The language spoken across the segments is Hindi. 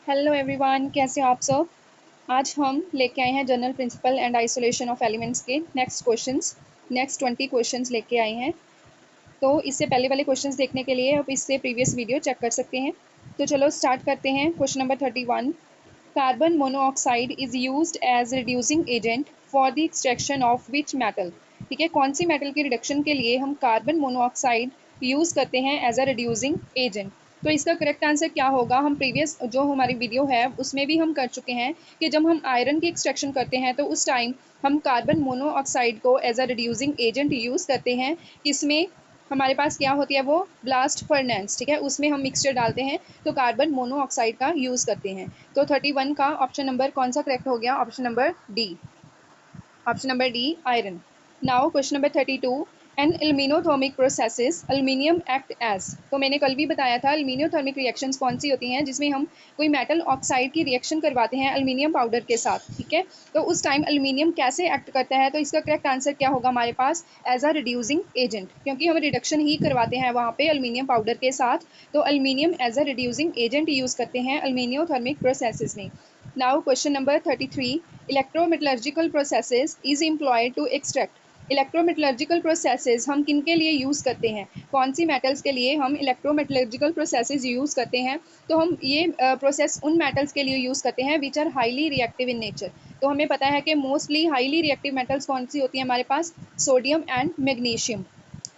हेलो एवरीवन, कैसे हो आप सब। आज हम लेके आए हैं general principle and isolation of elements के नेक्स्ट 20 क्वेश्चंस लेके आए हैं। तो इससे पहले वाले क्वेश्चंस देखने के लिए आप इससे प्रीवियस वीडियो चेक कर सकते हैं। तो चलो स्टार्ट करते हैं। Question number 31, carbon monoxide is used as reducing agent for the extraction of which metal. ठीक है, कौन सी मेटल की रिडक्शन के लिए हम कार्बन मोनोऑक्साइड यूज़ करते हैं एज अ रिड्यूसिंग एजेंट। तो इसका करेक्ट आंसर क्या होगा, हम प्रीवियस जो हमारी वीडियो है उसमें भी हम कर चुके हैं कि जब हम आयरन की एक्सट्रैक्शन करते हैं तो उस टाइम हम कार्बन मोनोऑक्साइड को as a reducing agent use करते हैं। इसमें हमारे पास क्या होती है, वो ब्लास्ट फर्नेस, ठीक है, उसमें हम मिक्सचर डालते हैं तो कार्बन मोनोऑक्साइड का यूज़ करते हैं। तो 31 का ऑप्शन नंबर कौन सा करेक्ट हो गया, option number D, option number D iron. Now question number 32, an aluminothermic processes aluminium act as. तो मैंने कल भी बताया था एल्यूमिनोथर्मिक रिएक्शंस कौन सी होती हैं, जिसमें हम कोई मेटल ऑक्साइड की रिएक्शन करवाते हैं एल्यूमिनियम पाउडर के साथ। ठीक है, तो उस टाइम एल्यूमिनियम कैसे एक्ट करता है, तो इसका करेक्ट आंसर क्या होगा हमारे पास, एज अ रिड्यूसिंग एजेंट, क्योंकि हम रिडक्शन ही करवाते हैं वहाँ पे एल्यूमिनियम पाउडर के साथ। तो aluminium as a reducing agent use करते हैं एल्यूमिनोथर्मिक प्रोसेसेस में। Now question number 33, electrometallurgical processes is employed to extract. Electrometallurgical processes हम किन के लिए यूज़ करते हैं, कौन सी मेटल्स के लिए हम इलेक्ट्रोमेटलर्जिकल प्रोसेसेस यूज़ करते हैं। तो हम ये प्रोसेस उन मेटल्स के लिए यूज़ करते हैं which are highly reactive in nature. तो हमें पता है कि मोस्टली हाईली रिएक्टिव मेटल्स कौन सी होती है हमारे पास, सोडियम एंड मैग्नीशियम।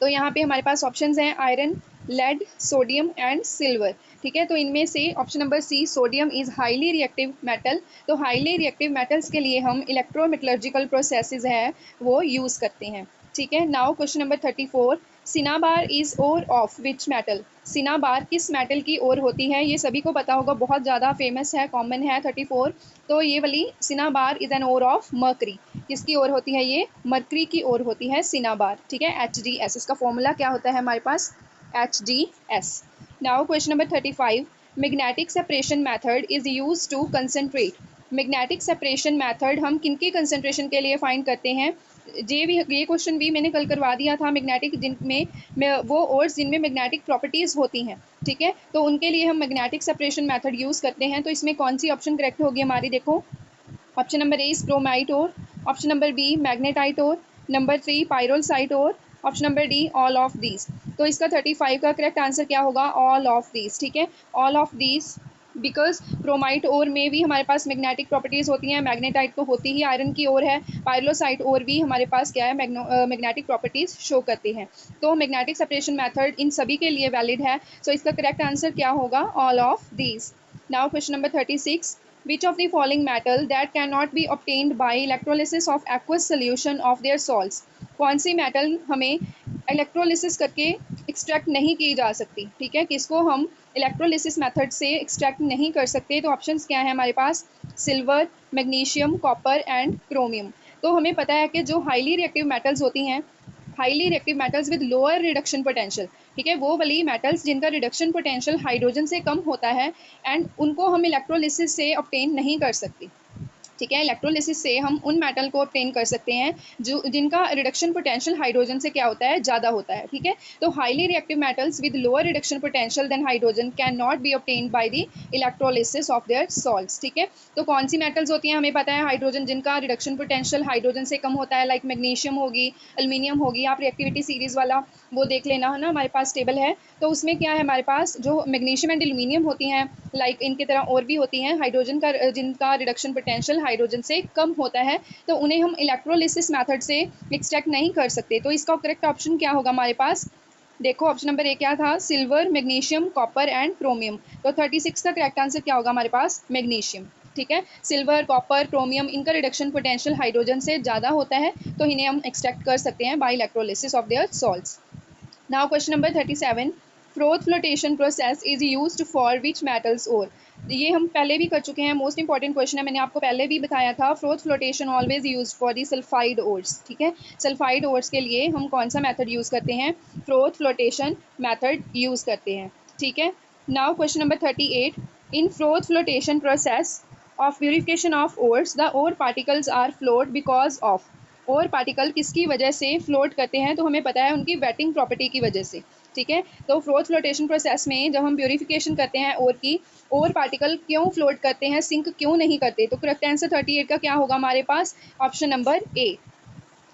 तो यहाँ पे हमारे पास ऑप्शंस हैं iron, lead, sodium and silver. ठीक है, तो इनमें से option number C, sodium is highly reactive metal. तो हाईली रिएक्टिव मेटल्स के लिए हम इलेक्ट्रोमेटलर्जिकल प्रोसेसेस है वो यूज़ करते हैं। ठीक है, now question number 34, cinnabar is ore of which metal. Cinnabar किस मेटल की ओर होती है, ये सभी को पता होगा, बहुत ज़्यादा फेमस है, कॉमन है 34। तो ये वाली cinnabar is an ore of mercury. किसकी ओर होती है, ये मर्करी की ओर होती है सिनाबार। ठीक है, HgS, इसका फॉर्मूला क्या होता है हमारे पास, HgS। Now question number 35, magnetic separation method is use to concentrate. Magnetic separation method हम किनकी कंसनट्रेशन के लिए फाइंड करते हैं। ये क्वेश्चन भी मैंने कल करवा दिया था। मैग्नेटिक जिनमें वो ओर्स जिनमें मैग्नेटिक प्रॉपर्टीज़ होती हैं, ठीक है, तो उनके लिए हम मैग्नेटिक सेपरेशन मेथड यूज़ करते हैं। तो इसमें कौन सी ऑप्शन करेक्ट होगी हमारी, देखो, option number A is chromite और, ऑप्शन नंबर बी मैग्नेटाइट और, नंबर 3 पायरोल्साइट और, option number D all of these. तो इसका 35 का करेक्ट आंसर क्या होगा, ऑल ऑफ दीज। ठीक है, all of these, because chromite ore में भी हमारे पास मैग्नेटिक प्रॉपर्टीज़ होती हैं, मैग्नेटाइट तो होती ही आयरन की ओर है, पायरोसाइट ओर भी हमारे पास क्या है, मैग्नेटिक प्रॉपर्टीज़ शो करती हैं। तो मैग्नेटिक सेपरेशन मैथड इन सभी के लिए वैलिड है। सो इसका करेक्ट आंसर क्या होगा, all of these. Now question number 36, which of the following metal that cannot be obtained by electrolysis of aqueous solution of their salts। कौन सी मेटल हमें इलेक्ट्रोलिसिस करके एक्सट्रैक्ट नहीं की जा सकती। ठीक है, किसको हम इलेक्ट्रोलिसिस मेथड से एक्सट्रैक्ट नहीं कर सकते। तो ऑप्शंस क्या है हमारे पास, silver, magnesium, copper and chromium. तो हमें पता है कि जो हाईली रिएक्टिव मेटल्स होती हैं, highly reactive metals with lower reduction potential, ठीक है, वो वाली मेटल्स जिनका रिडक्शन पोटेंशियल हाइड्रोजन से कम होता है, एंड उनको हम इलेक्ट्रोलिसिस से ऑब्टेन नहीं कर सकते। ठीक है, इलेक्ट्रोलिसिस से हम उन मेटल को ऑब्टेन कर सकते हैं जो जिनका रिडक्शन पोटेंशियल हाइड्रोजन से क्या होता है, ज़्यादा होता है। ठीक है, तो highly reactive metals with lower reduction potential than hydrogen can not be obtained by the electrolysis of their salts. ठीक है, तो कौन सी मेटल्स होती हैं, हमें पता है हाइड्रोजन जिनका रिडक्शन पोटेंशियल हाइड्रोजन से कम होता है, लाइक मैग्नीशियम होगी, एल्यूमिनियम होगी। आप रिएक्टिविटी सीरीज वाला वो देख लेना है ना, हमारे पास टेबल है, तो उसमें क्या है हमारे पास, जो मैग्नीशियम एंड एल्यूमिनियम होती हैं, लाइक इनकी तरह और भी होती हैं, हाइड्रोजन का जिनका रिडक्शन पोटेंशियल हाइड्रोजन से कम होता है, तो उन्हें हम इलेक्ट्रोलिसिस मेथड से एक्सट्रैक्ट नहीं कर सकते। तो इसका करेक्ट ऑप्शन क्या होगा हमारे पास, देखो ऑप्शन नंबर ए क्या था, silver, magnesium, copper and chromium. तो 36 का करेक्ट आंसर क्या होगा हमारे पास, मैग्नीशियम। ठीक है, सिल्वर, कॉपर, क्रोमियम, इनका रिडक्शन पोटेंशियल हाइड्रोजन से ज़्यादा होता है, तो इन्हें हम एक्सट्रैक्ट कर सकते हैं by electrolysis of their salts. Now question number 37, froth flotation process is used for which metals और। ये हम पहले भी कर चुके हैं, मोस्ट इंपॉर्टेंट क्वेश्चन है, मैंने आपको पहले भी बताया था। Froth flotation always used for the sulphide ores. ठीक है, सल्फाइड ओर्स के लिए हम कौन सा मेथड यूज़ करते हैं, फ्रोथ फ्लोटेशन मेथड यूज़ करते हैं। ठीक है, now question number 38, in froth flotation process of purification of ores the ore particles are float because of. Ore particle किसकी वजह से फ्लोट करते हैं, तो हमें पता है उनकी वेटिंग प्रॉपर्टी की वजह से। ठीक है। तो फ्रोथ फ्लोटेशन प्रोसेस में जब हम प्योरीफिकेशन करते हैं और की, और पार्टिकल क्यों फ्लोट करते हैं, सिंक क्यों नहीं करते, तो करेक्ट आंसर 38 का क्या होगा हमारे पास, option number A,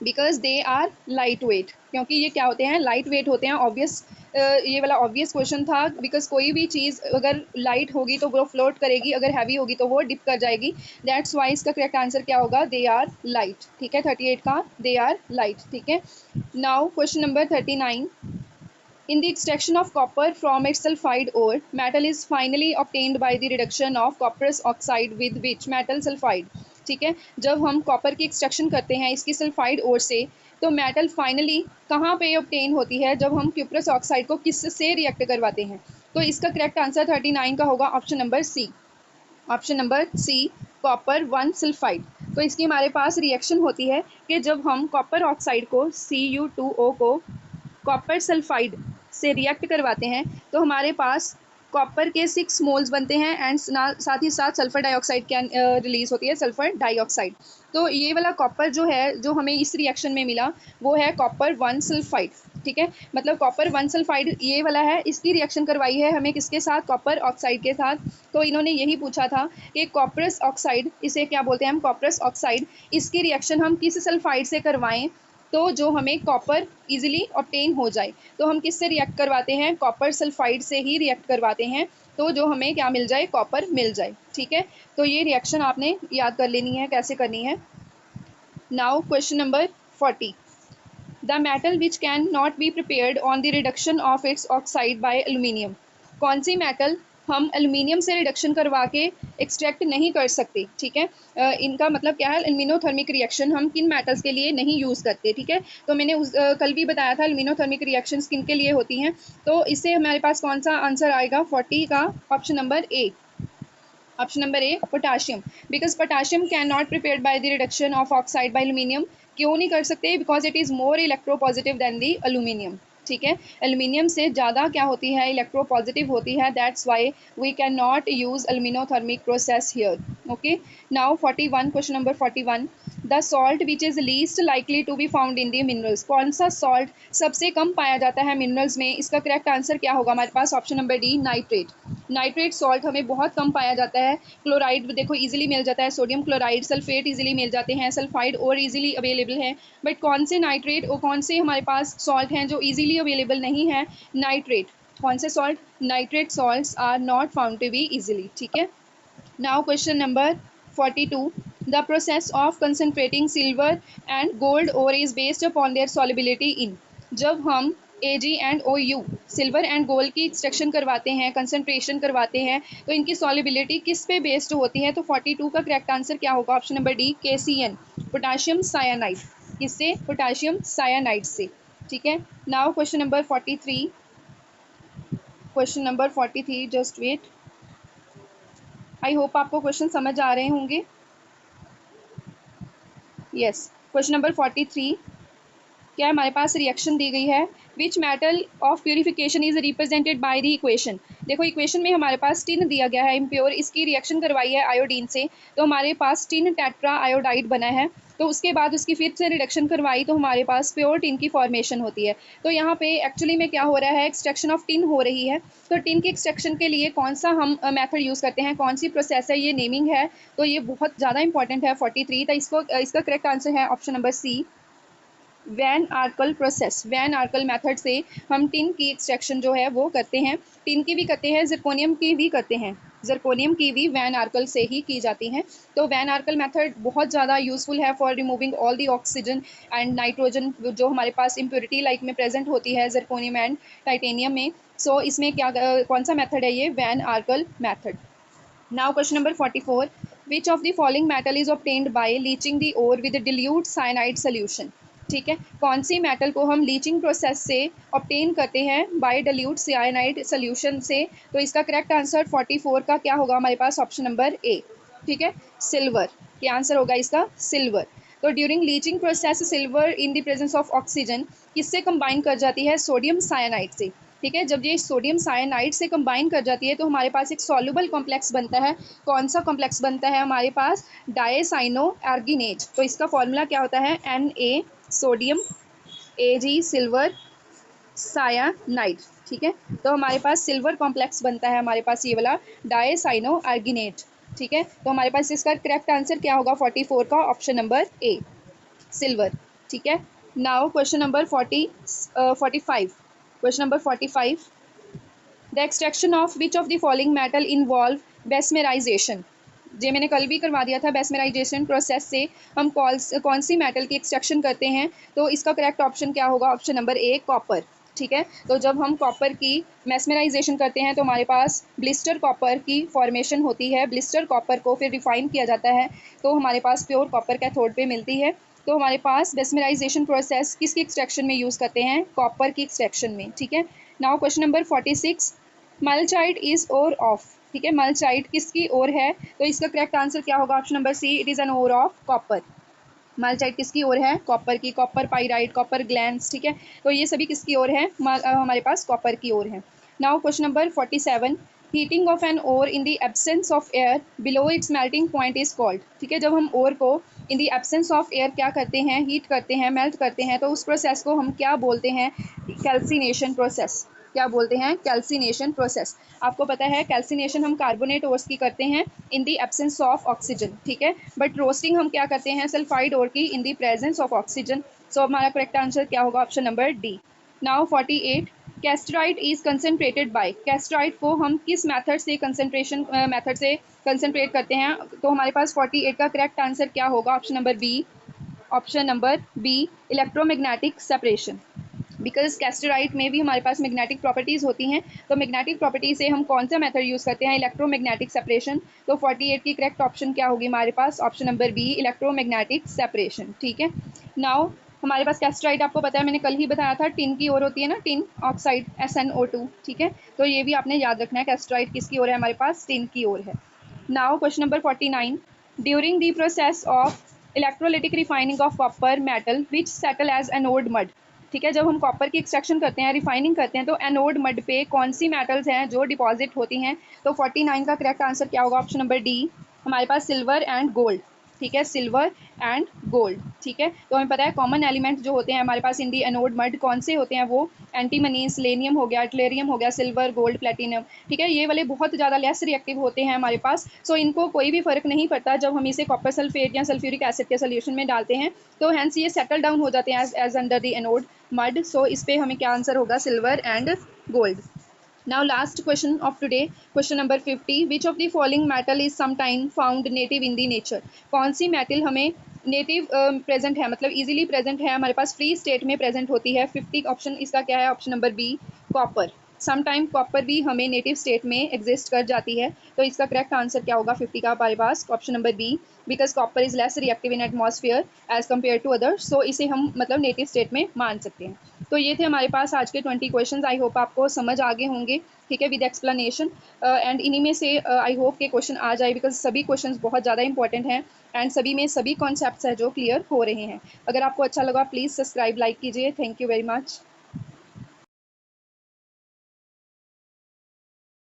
because they are light weight, क्योंकि ये क्या होते हैं, लाइट वेट होते हैं। ऑब्वियस, ये वाला ऑब्वियस क्वेश्चन था, बिकॉज कोई भी चीज़ अगर लाइट होगी तो वो फ्लोट करेगी, अगर हैवी होगी तो वो डिप कर जाएगी। दैट्स वाई इसका करेक्ट आंसर क्या होगा, दे आर लाइट। ठीक है, 38 का दे आर लाइट। ठीक है। Now question number 39, in the extraction of copper from its sulfide ore, metal is finally obtained by the reduction of copperous oxide with which metal sulfide। ठीक है, जब हम कॉपर की एक्सट्रैक्शन करते हैं इसकी सल्फाइड ओर से, तो मेटल फाइनली कहाँ पे ऑब्टेन होती है, जब हम क्यूप्रस ऑक्साइड को किस से रिएक्ट करवाते हैं। तो इसका करेक्ट आंसर 39 का होगा option number C, option number C, copper 1 sulphide. तो इसकी हमारे पास रिएक्शन होती है कि जब हम कॉपर ऑक्साइड को Cu2O को कॉपर सल्फाइड से रिएक्ट करवाते हैं, तो हमारे पास कॉपर के 6 मोल्स बनते हैं एंड साथ ही साथ सल्फर डाइऑक्साइड क्या रिलीज होती है, सल्फर डाइऑक्साइड। तो ये वाला कॉपर जो है, जो हमें इस रिएक्शन में मिला, वो है कॉपर 1 सल्फाइड। ठीक है, मतलब कॉपर 1 सल्फाइड ये वाला है, इसकी रिएक्शन करवाई है हमें किसके साथ, कॉपर ऑक्साइड के साथ। तो इन्होंने यही पूछा था कि कॉपरस ऑक्साइड, इसे क्या बोलते हैं हम, कॉपरस ऑक्साइड, इसकी रिएक्शन हम किस सल्फाइड से करवाएं तो जो हमें कॉपर इजीली ऑब्टेन हो जाए। तो हम किससे रिएक्ट करवाते हैं, कॉपर सल्फाइड से ही रिएक्ट करवाते हैं, तो जो हमें क्या मिल जाए, कॉपर मिल जाए। ठीक है, तो ये रिएक्शन आपने याद कर लेनी है कैसे करनी है। Now question number 40, the metal which can not be prepared on the reduction of its oxide by aluminium. कौन सी मेटल हम एल्यूमिनियम से रिडक्शन करवा के एक्सट्रैक्ट नहीं कर सकते। ठीक है, इनका मतलब क्या है, एल्यूमिनोथर्मिक रिएक्शन हम किन मेटल्स के लिए नहीं यूज़ करते। ठीक है, तो मैंने कल भी बताया था एल्यूमिनोथर्मिक रिएक्शंस किन के लिए होती हैं। तो इससे हमारे पास कौन सा आंसर आएगा, 40 का option number A, option number A, potassium. Because potassium can not prepared by the reduction of oxide by aluminium. क्यों नहीं कर सकते, because it is more electropositive than the aluminium. ठीक है, एल्यूमिनियम से ज़्यादा क्या होती है, इलेक्ट्रोपॉजिटिव होती है। That's why we can not use aluminothermic process here. Okay, now 41, question number 41, the salt which is least likely to be found in the minerals. कौन सा सॉल्ट सबसे कम पाया जाता है मिनरल्स में, इसका करेक्ट आंसर क्या होगा हमारे पास, option number D, nitrate. Nitrate salt हमें बहुत कम पाया जाता है। क्लोराइड देखो इजीली मिल जाता है, सोडियम क्लोराइड, सल्फेट इजीली मिल जाते हैं, सल्फाइड और इजीली अवेलेबल है। बट कौन से नाइट्रेट और कौन से हमारे पास सॉल्ट हैं जो इजीली अवेलेबल नहीं है, नाइट्रेट। कौन से salt, nitrate salts are not found to be easily. ठीक है, now question number 42, the process of concentrating silver and gold ore is based upon their solubility in. जब हम AgO सिल्वर एंड गोल्ड की एक्सट्रैक्शन करवाते हैं, कंसनट्रेशन करवाते हैं, तो इनकी सॉलिबिलिटी किस पे बेस्ड होती है। तो 42 का करेक्ट आंसर क्या होगा, option number D, KCN, potassium cyanide. किससे, पोटाशियम साइनाइड से। ठीक है, now question number 43, question number 43, just wait, I hope आपको क्वेश्चन समझ आ रहे होंगे। यस, क्वेश्चन नंबर 43, क्या हमारे पास रिएक्शन दी गई है, which metal of purification is represented by the equation. देखो इक्वेशन में हमारे पास टिन दिया गया है इम्प्योर, इसकी रिएक्शन करवाई है आयोडीन से, तो हमारे पास टिन टेट्रा आयोडाइड बना है। तो उसके बाद उसकी फिर से रिडक्शन करवाई तो हमारे पास प्योर टिन की फॉर्मेशन होती है। तो यहाँ पे एक्चुअली में क्या हो रहा है, एक्सट्रैक्शन ऑफ टिन हो रही है। तो टिन की एक्सट्रैक्शन के लिए कौन सा हम मेथड यूज़ करते हैं, कौन सी प्रोसेस है, ये नेमिंग है। तो ये बहुत ज़्यादा इंपॉर्टेंट है 43। तो इसका करेक्ट आंसर है option number C, van Arkel process. Van Arkel method से हम टिन की एक्सट्रैक्शन जो है वो करते हैं। टिन की भी करते हैं, ज़िरकोनियम की भी करते हैं, ज़िरकोनियम की भी वैन आर्कल से ही की जाती हैं। तो वैन आर्कल मेथड बहुत ज़्यादा यूज़फुल है for removing all the oxygen and nitrogen जो हमारे पास इम्प्योरिटी लाइक में प्रेजेंट होती है ज़िरकोनियम एंड टाइटेनियम में। सो इसमें क्या कौन सा मेथड है ये, van Arkel method. Now question number 44, which of the following metal is obtained by leaching the ore with dilute cyanide solution. ठीक है, कौन सी मेटल को हम लीचिंग प्रोसेस से ऑब्टेन करते हैं बाय डिल्यूट साइनाइड सोल्यूशन से। तो इसका करेक्ट आंसर 44 का क्या होगा हमारे पास, ऑप्शन नंबर ए। ठीक है, सिल्वर, क्या आंसर होगा इसका, सिल्वर। तो during leaching process silver in the presence of oxygen किससे कंबाइन कर जाती है, सोडियम साइनाइड से। ठीक है, जब ये सोडियम साइनाइड से कंबाइन कर जाती है तो हमारे पास एक सॉल्युबल कॉम्प्लेक्स बनता है। कौन सा कॉम्प्लेक्स बनता है हमारे पास, डायसाइनो आर्गिनेज। तो इसका फॉर्मूला क्या होता है, Na सोडियम, Ag सिल्वर, सायानाइड। ठीक है। तो हमारे पास सिल्वर कॉम्प्लेक्स बनता है हमारे पास ये वाला डायसाइनो आर्गिनेट। ठीक है, तो हमारे पास इसका करेक्ट आंसर क्या होगा 44 का, ऑप्शन नंबर ए, सिल्वर। ठीक है। Now question number 45। Question number 45, the extraction of which of the following metal involve bessemerisation. ये मैंने कल भी करवा दिया था। बेस्मेराइजेशन प्रोसेस से हम कौन सी मेटल की एक्सट्रैक्शन करते हैं, तो इसका करेक्ट ऑप्शन क्या होगा, ऑप्शन नंबर ए, कॉपर। ठीक है, तो जब हम कॉपर की मेस्मेराइजेशन करते हैं तो हमारे पास ब्लिस्टर कॉपर की फॉर्मेशन होती है। ब्लिस्टर कॉपर को फिर रिफाइन किया जाता है तो हमारे पास प्योर कॉपर कैथोड पे मिलती है। तो हमारे पास बेस्मेराइजेशन प्रोसेस किसकी एक्सट्रैक्शन में यूज़ करते हैं, कॉपर की एक्सट्रैक्शन में। ठीक है। Now question number 46, malachite is ore of. ठीक है, मल्चाइट किसकी ओर है, तो इसका करेक्ट आंसर क्या होगा, option number C, it is an ore of copper. Malachite किसकी ओर है, कॉपर की। कॉपर पाइराइट, कॉपर ग्लैंड्स, ठीक है, तो ये सभी किसकी ओर है, हमारे पास कॉपर की ओर है। Now question number 47, heating of an ore in the absence of air below its melting point is called. ठीक है, जब हम ओर को in the absence of air क्या करते हैं, हीट करते हैं, मेल्ट करते हैं, तो उस प्रोसेस को हम क्या बोलते हैं, कैल्सिनेशन प्रोसेस। क्या बोलते हैं, कैल्सिनेशन प्रोसेस। आपको पता है कैल्सिनेशन हम कार्बोनेट ओर्स की करते हैं इन द एब्सेंस ऑफ ऑक्सीजन। ठीक है, बट रोस्टिंग हम क्या करते हैं, सल्फाइड ओर की in the presence of oxygen. So हमारा करेक्ट आंसर क्या होगा, option number D. Now 48, cassiterite is concentrated by. Cassiterite को हम किस मेथड से मेथड से कंसनट्रेट करते हैं, तो हमारे पास 48 का करेक्ट आंसर क्या होगा, option number B, option number B, electromagnetic separation. Because cassiterite में भी हमारे पास मैग्नेटिक प्रॉपर्टीज़ होती हैं, तो मैग्नेटिक प्रॉपर्टी से हम कौन सा मेथड यूज़ करते हैं, इलेक्ट्रोमैग्नेटिक सेपरेशन। तो 48 की करेक्ट ऑप्शन क्या होगी हमारे पास, option number B, electromagnetic separation. ठीक है। नाउ हमारे पास कैस्टराइट आपको पता है, मैंने कल ही बताया था, टिन की ओर होती है ना, टिन ऑक्साइड SnO2। ठीक है, तो ये भी आपने याद रखना है, कैस्टराइट किसकी ओर है, हमारे पास टिन की ओर है। Now question number 49, during the process of electrolytic refining of copper metal which settle as anode mud. ठीक है, जब हम कॉपर की एक्सट्रैक्शन करते हैं, रिफाइनिंग करते हैं, तो एनोड मड पे कौन सी मेटल्स हैं जो डिपॉजिट होती हैं, तो 49 का करेक्ट आंसर क्या होगा, ऑप्शन नंबर डी, हमारे पास सिल्वर एंड गोल्ड। ठीक है, सिल्वर एंड गोल्ड। ठीक है, तो हमें पता है कॉमन एलिमेंट जो होते हैं हमारे पास इन दी एनोड मड कौन से होते हैं, वो एंटीमनी, सेलेनियम हो गया, ट्लेरियम हो गया, सिल्वर, गोल्ड, प्लेटिनम। ठीक है, ये वाले बहुत ज़्यादा लेस रिएक्टिव होते हैं हमारे पास। सो इनको कोई भी फर्क नहीं पड़ता जब हम इसे कॉपर सल्फेट या सल्फ्यूरिक एसिड के सोल्यूशन में डालते हैं, तो हैंस ये सेटल डाउन हो जाते हैं as under the anode mud. So इस पे हमें क्या आंसर होगा, silver and gold. Now last question of today, question number 50, which of the following metal is sometime found native in the nature। कौन सी मेटल हमें नेटिव प्रेजेंट है, मतलब इजीली प्रेजेंट है, हमारे पास फ्री स्टेट में प्रेजेंट होती है। 50 ऑप्शन इसका क्या है, option number B, copper. Sometime copper भी हमें नेटिव स्टेट में एग्जिस्ट कर जाती है, तो इसका करेक्ट आंसर क्या होगा 50 का हमारे पास, option number B, because copper is less reactive in atmosphere as compare to others. So इसे हम मतलब नेटिव स्टेट में मान सकते हैं। तो ये थे हमारे पास आज के 20 क्वेश्चंस। आई होप आपको समझ आ गए होंगे, ठीक है, विद एक्सप्लेनेशन। एंड इन्हीं में से आई होप के क्वेश्चन आ जाए, बिकॉज सभी क्वेश्चंस बहुत ज़्यादा इंपॉर्टेंट हैं एंड सभी में सभी कॉन्सेप्ट्स हैं जो क्लियर हो रहे हैं। अगर आपको अच्छा लगा प्लीज़ सब्सक्राइब, लाइक कीजिए। Thank you very much.